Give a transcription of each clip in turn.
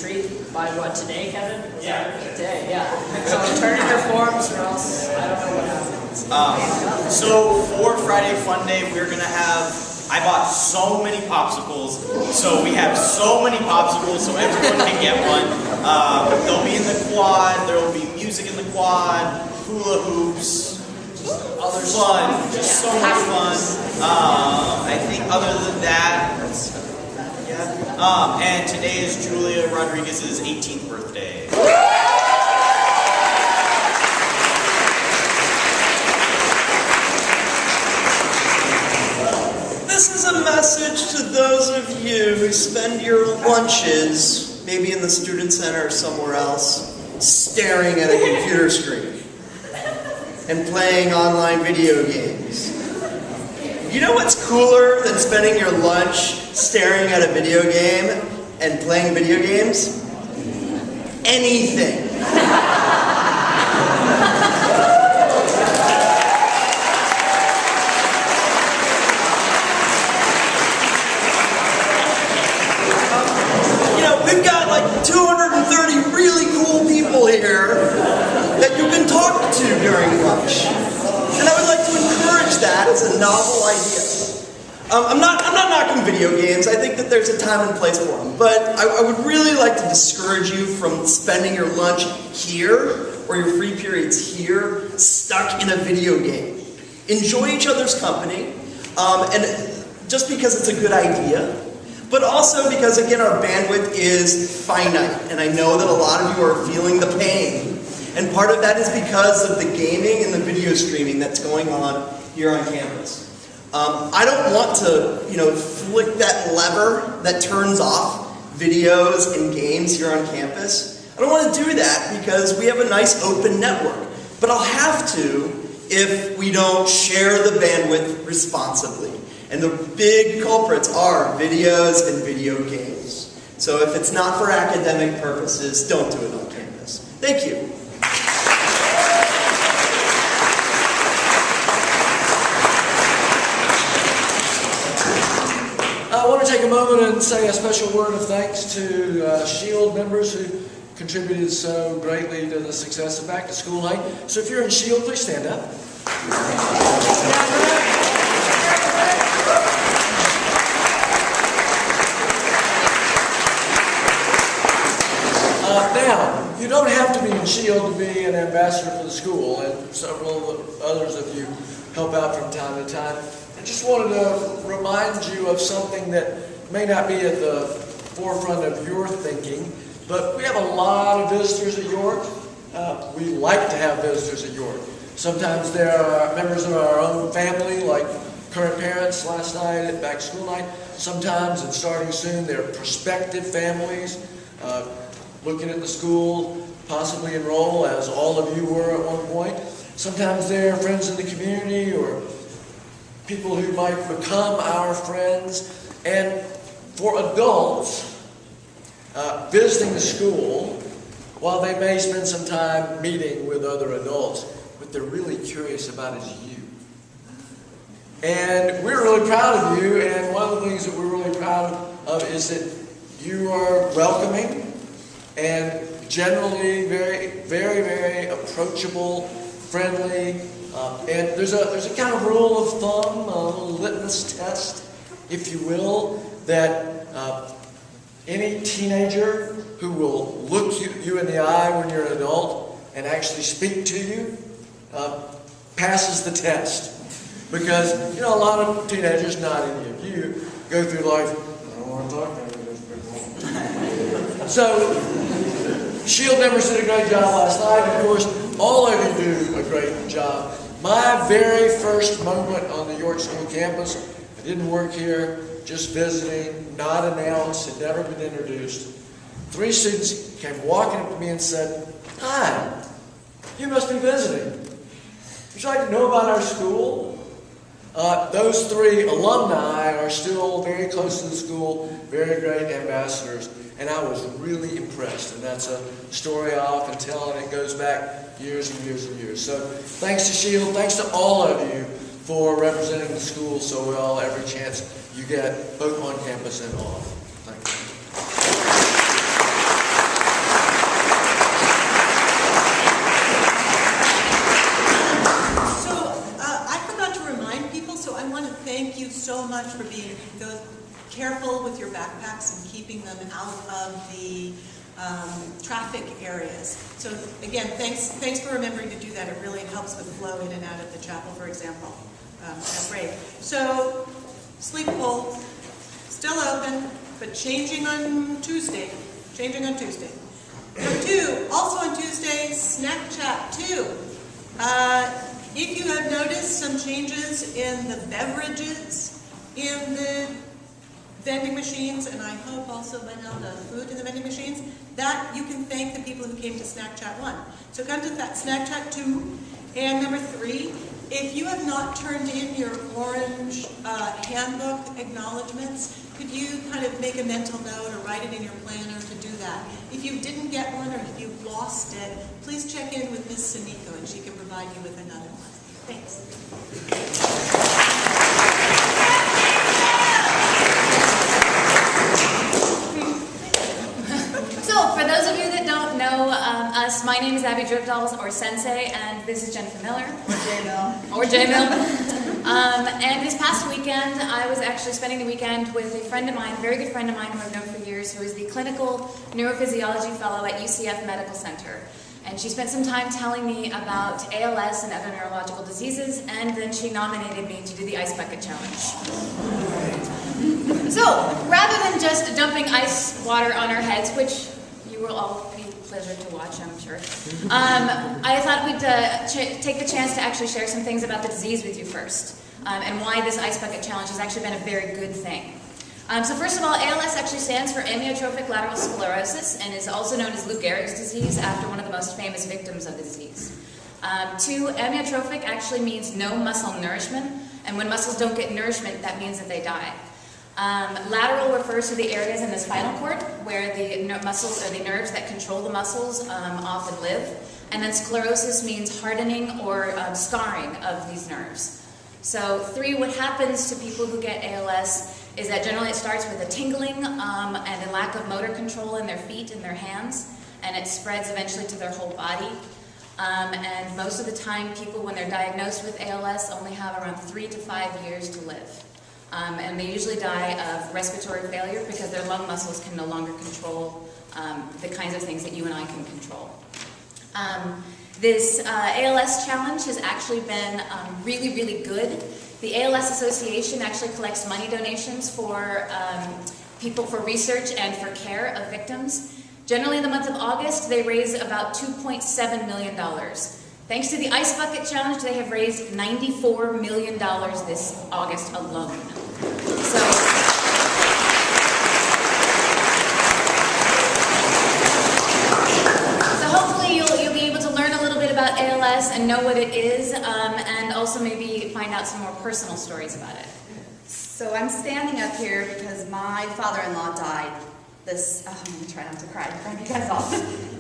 street by what, today, Kevin? Yeah. Today, yeah. So turn in your forms or else I don't know what happens. So for Friday Fun Day, we're gonna have, I bought so many popsicles, so we have so many popsicles so everyone can get one. They'll be in the quad, there will be music in the quad, hula hoops, other fun, just so much fun. I think other than that, and today is Julia Rodriguez's 18th birthday. This is a message to those of you who spend your lunches, maybe in the student center or somewhere else, staring at a computer screen and playing online video games. You know what's cooler than spending your lunch staring at a video game and playing video games? Anything. We've got like 230 really cool people here that you can talk to during lunch. And I would like to encourage that as a novel idea. I'm not knocking video games. I think that there's a time and place for them. But I would really like to discourage you from spending your lunch here or your free periods here stuck in a video game. Enjoy each other's company. And just because it's a good idea, but also because, again, our bandwidth is finite, and I know that a lot of you are feeling the pain. And part of that is because of the gaming and the video streaming that's going on here on campus. I don't want to, flick that lever that turns off videos and games here on campus. I don't want to do that because we have a nice open network. But I'll have to if we don't share the bandwidth responsibly. And the big culprits are videos and video games. So if it's not for academic purposes, don't do it on campus. Thank you. I want to take a moment and say a special word of thanks to SHIELD members who contributed so greatly to the success of Back to School Night. So if you're in SHIELD, please stand up. Now, you don't have to be in SHIELD to be an ambassador for the school, and several others of you help out from time to time. I just wanted to remind you of something that may not be at the forefront of your thinking, but we have a lot of visitors at York. We like to have visitors at York. Sometimes there are members of our own family, like current parents last night at Back to School Night. Sometimes, and starting soon, they're prospective families looking at the school, possibly enroll, as all of you were at one point. Sometimes they're friends in the community or people who might become our friends. And for adults, visiting the school, while they may spend some time meeting with other adults, what they're really curious about is you. And we're really proud of you, and one of the things that we're really proud of is that you are welcoming and generally very, very, very approachable, friendly, and there's a kind of rule of thumb, a little litmus test, if you will, that any teenager who will look you in the eye when you're an adult and actually speak to you passes the test. Because, a lot of teenagers, not any of you, go through life, I don't want to talk to those people. So, SHIELD members did a great job last night. Of course, all of you do a great job. My very first moment on the York School campus, I didn't work here, just visiting, not announced, had never been introduced. 3 students came walking up to me and said, "Hi, you must be visiting. Would you like to know about our school?" Those 3 alumni are still very close to the school, very great ambassadors, and I was really impressed. And that's a story I often tell, and it goes back years and years and years. So thanks to SHIELD, thanks to all of you for representing the school so well every chance you get, both on campus and off. Thank you. want to thank you so much for being careful with your backpacks and keeping them out of the traffic areas. So again, thanks for remembering to do that. It really helps with flow in and out of the chapel, for example, at break. So, sleep pool, still open, but changing on Tuesday. Number 2, also on Tuesday, Snack Chat 2. If you have noticed some changes in the beverages in the vending machines, and I hope also by now the food in the vending machines, that you can thank the people who came to Snack Chat 1. So come to that Snack Chat 2. And number 3, if you have not turned in your orange handbook acknowledgements, could you kind of make a mental note or write it in your planner to do that? If you didn't get one or if you lost it, please check in with Ms. Saniko and she can provide you with another one. Thanks. So, for those of you that don't know us, my name is Abby Dripdolls, or Sensei, and this is Jennifer Miller. Or J-Mill. And this past weekend, I was actually spending the weekend with a friend of mine, a very good friend of mine who I've known for years, who is the Clinical Neurophysiology Fellow at UCF Medical Center. And she spent some time telling me about ALS and other neurological diseases, and then she nominated me to do the Ice Bucket Challenge. So, rather than just dumping ice water on our heads, which you will all be pleasure to watch, I'm sure, I thought we'd take the chance to actually share some things about the disease with you first, and why this Ice Bucket Challenge has actually been a very good thing. So first of all, ALS actually stands for amyotrophic lateral sclerosis and is also known as Lou Gehrig's disease after one of the most famous victims of the disease. 2, amyotrophic actually means no muscle nourishment, and when muscles don't get nourishment, that means that they die. Lateral refers to the areas in the spinal cord where the muscles or the nerves that control the muscles often live, and then sclerosis means hardening or scarring of these nerves. So 3, what happens to people who get ALS is that generally it starts with a tingling and a lack of motor control in their feet and their hands, and it spreads eventually to their whole body. And most of the time, people, when they're diagnosed with ALS, only have around 3 to 5 years to live. And they usually die of respiratory failure because their lung muscles can no longer control the kinds of things that you and I can control. This ALS challenge has actually been really, really good. The ALS Association actually collects money donations for people for research and for care of victims. Generally in the month of August, they raise about $2.7 million. Thanks to the Ice Bucket Challenge, they have raised $94 million this August alone. So hopefully you'll be able to learn a little bit about ALS and know what it is, and also maybe find out some more personal stories about it. So I'm standing up here because my father-in-law died I'm going to try not to cry in front of you guys all.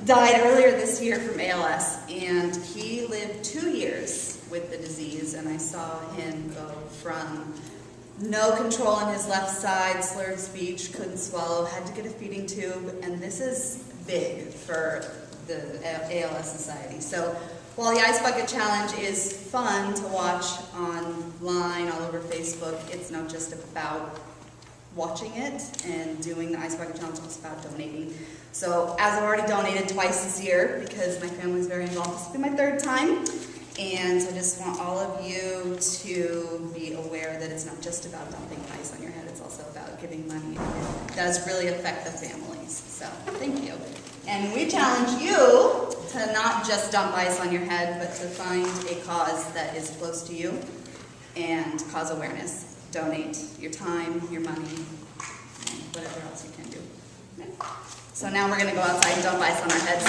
Died earlier this year from ALS, and he lived 2 years with the disease, and I saw him go from no control on his left side, slurred speech, couldn't swallow, had to get a feeding tube, and this is big for the ALS Society. So while the Ice Bucket Challenge is fun to watch online, all over Facebook, it's not just about watching it and doing the Ice Bucket Challenge, it's about donating. So as I've already donated twice this year, because my family's very involved, this will be my 3rd time. And so I just want all of you to be aware that it's not just about dumping ice on your head, it's also about giving money. And it does really affect the families. So thank you. And we challenge you to not just dump ice on your head, but to find a cause that is close to you and cause awareness. Donate your time, your money, and whatever else you can do. Okay. So now we're going to go outside and dump ice on our heads.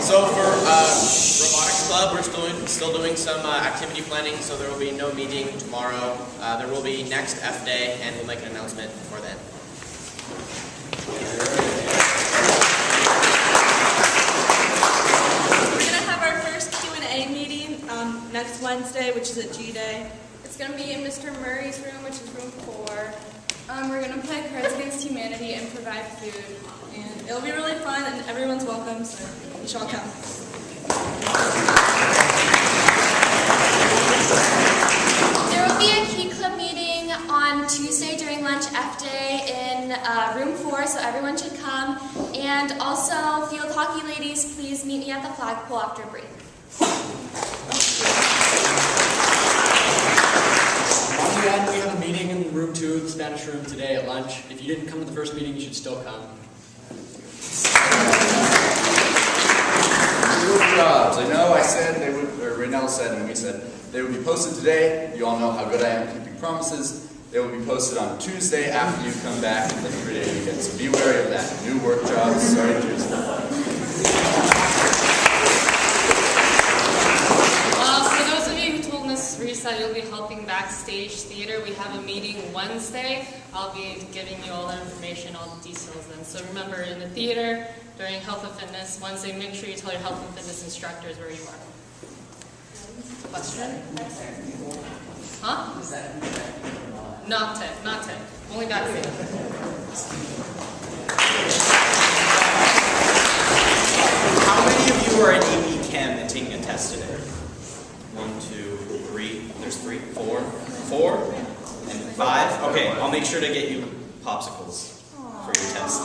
So for Robotics Club, we're still doing some activity planning, so there will be no meeting tomorrow. There will be next F Day, and we'll make an announcement before then. We're going to have our first Q&A meeting next Wednesday, which is a G Day? It's going to be in Mr. Murray's room, which is room 4. We're going to play Cards Against Humanity and provide food. And it'll be really fun, and everyone's welcome, so you should all come. There will be a Key Club meeting on Tuesday during lunch F Day in room 4, so everyone should come. And also, field hockey ladies, please meet me at the flagpole after break. On the end, we have a meeting in room 2, the Spanish room, today at lunch. If you didn't come to the first meeting, you should still come. Work jobs. I know I said they would, or Raynell said and we said, they would be posted today. You all know how good I am keeping promises. They will be posted on Tuesday after you come back from the 3-day weekend. So be wary of that. New work jobs starting Tuesday. For those of you who told Ms. Reese that you'll be helping backstage theater, we have a meeting Wednesday. I'll be giving you all the information, all the details then. So remember, in the theater, during health and fitness, Wednesday, make sure you tell your health and fitness instructors where you are. Question? Huh? Not 10. Only backstage. How many of you are in AP Chem and taking a test today? 1, 2, 3. There's 3, 4, 4, and 5. Okay, I'll make sure to get you popsicles for your test.